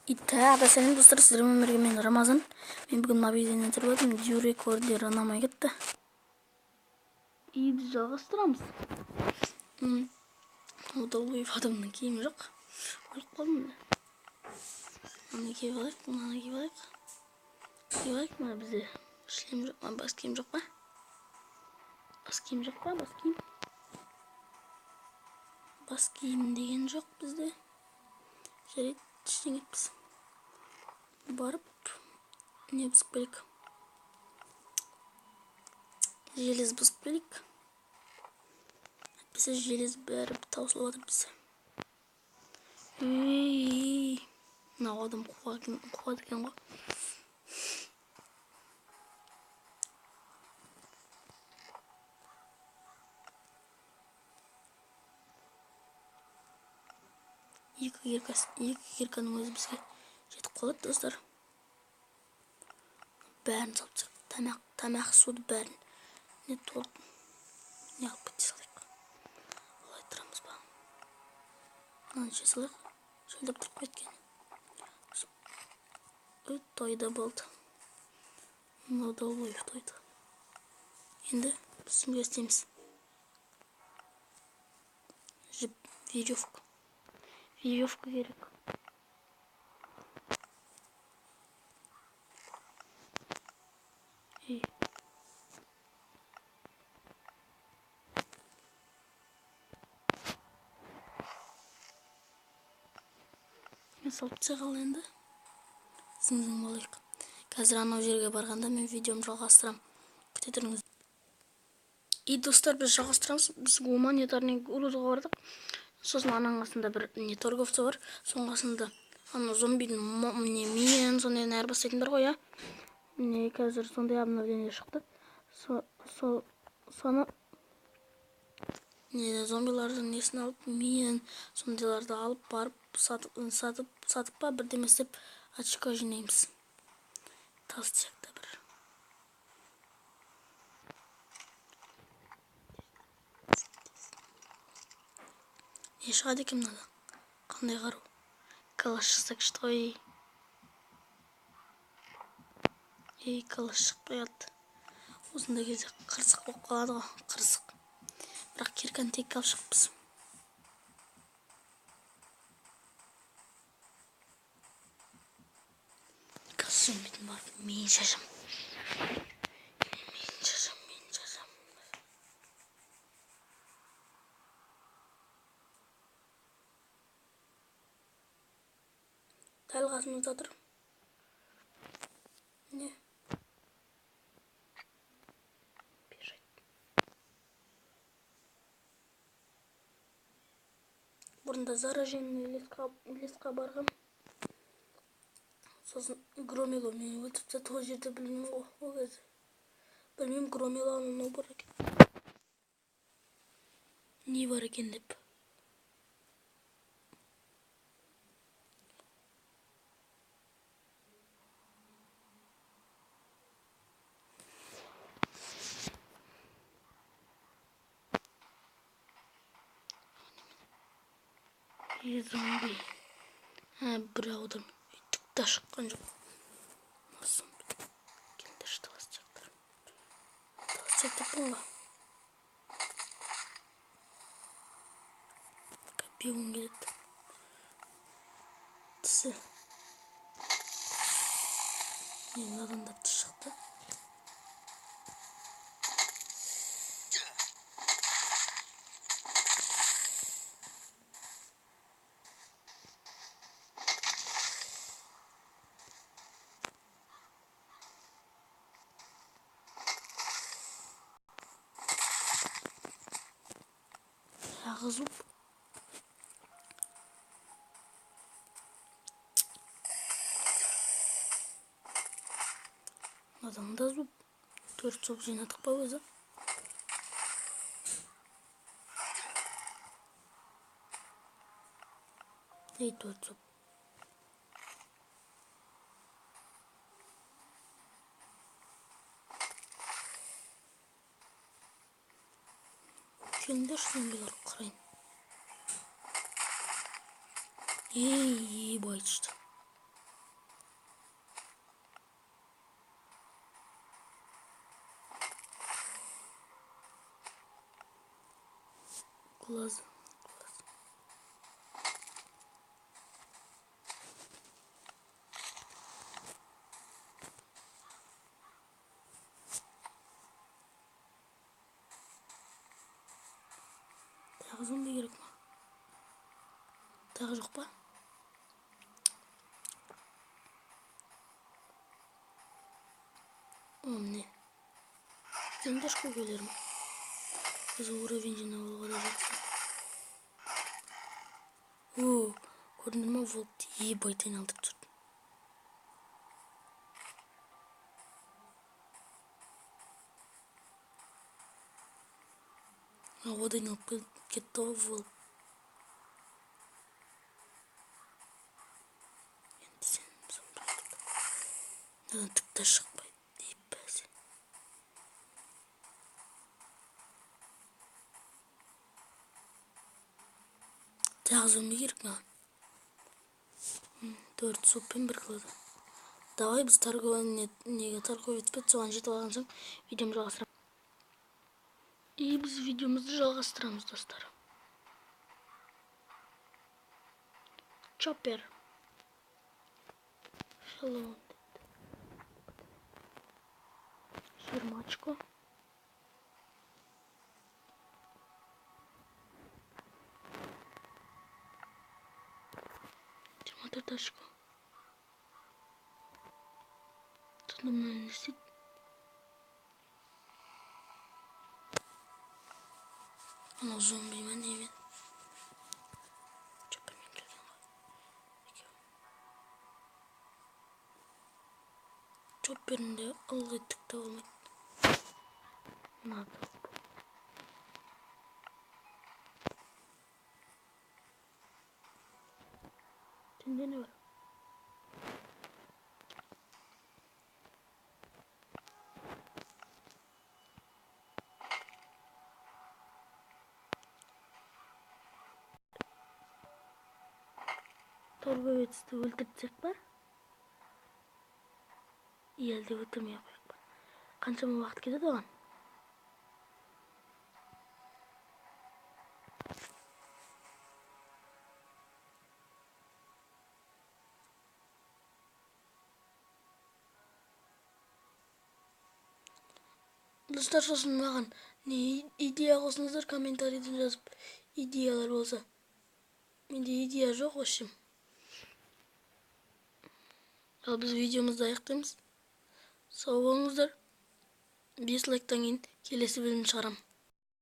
Итак, сәлем достар, сіздермен бірге мен Рамазан. Мен бүгін мобильден түсіріп жатырмын. Дюрекордер ұнамай кетті. Үйді жалғастырамыз. Удалый адамның киімі жоқ. Өліп қалдым да. Мына киіп алайық, мынаны киіп алайық. Киіп алайық, мына бізде шлем жоқ, бас киім жоқ па? Бас киім жоқ па? Бас киім. Бас киім деген жоқ бізде. Жарайды, іштен кетпіз. Барып, не бұзып келік? Желез бұзып келік. Әйтпесе желез бәрі таусылып жатыр бізде. Мынау адам қуады екен ғой. Екі кирканың өзі бізге жетіп қалады, достар. Бәрін салып, тамақ, суды бәрін. Не толып, не алып кете салайық. Олай тұрамыз ба? Мынаны ше салайық. Шөлдеп тұрып кеткен. Тойда болды. Мынау да олай тойды. Енді біз сүмге істейміз. Веревка керек. Мен салып шығал енді. Зың болайық. Қазір анау жерге барғанда мен видеом жалғастырам. Күте тұрыңыз. Достар, біз жалғастырамыз. Біз гуманитарный грузға бардық. Сосын ананың қасында бір не торговцы бар. Соның қасында ана зомбидің мен сондай нәр бастайтындар ғой, я. Міне қазір сондай обновление шықты. Соны зомбилардың несін алып, мен сондайларды алып барып сатып па бірдеме істеп очко жинаймыз. Толстякта бір. Не шығады екен мынада? Қандай қару? Калаш шықсақ шықты ғой. Калаш шықпайды. Осындай кезде қырсық болып қалады ғой, қырсық. Бірақ кирканы тек алып шығыппыз. Зомбидің барып, мен шашам. Дәл қасымызда тұр. Не? Бежать. Бұрында зараженный лесқа барғам. Сосын Громило мені өлтіріпті, той жерде білмеймін ғой, ол кезде. Білмеймін, Громилоның не бар екен. Не бар екен деп. Зомби. Бір аудан түк та шыққан жоқ. Кендер толстяктар. Толстяктар бұнға. Копион келеді. Тісі. Мынадан да тіс шықты. Жағы зуб. Мынадан да зуб. 4 зуб жинадық па өзі? Ей, 4 зуб. Келіңдер зомбилар қарайын. Ей, байтышты. Класс. Тағы зомби керек ма? Тағы жоқ па? Міне. Сендер көбелерім. Біз уровень жинауға да жақсы. Көрдіңдер ма, волкты ебать айналдырып жүрді. Ода айналып кетті ғой волк. Енді сен надан түк те шықпайды дейіп бәсен. Тағы зомби керек маған. 4 суппен 1 кілода. Давай біз торговец бет соған жетіп алған соң видеомды жалғастырамыз. И біз видеомызды жалғастырамыз, достар. Чоппер. Шалом. 20 очко. Очко. Тут на мной висит. Анау зомби ма немен? Чоппермен келген ғой. Чопперінде ылғи түк те болмайды. Надо. Сенде не бар? Торговецті өлтіртсек па? Елді өлтірмей қояйық па? Қаншама уақыт кетеді оған? Достар, сосын маған не идея қосыңыздар, комментарийден жазып, идеялар болса. Менде идея жоқ, вообще. Ал біз видеомызды аяқтаймыз. Сау болыңыздар. 5 лайктан кейін келесі бөлімді шығарам.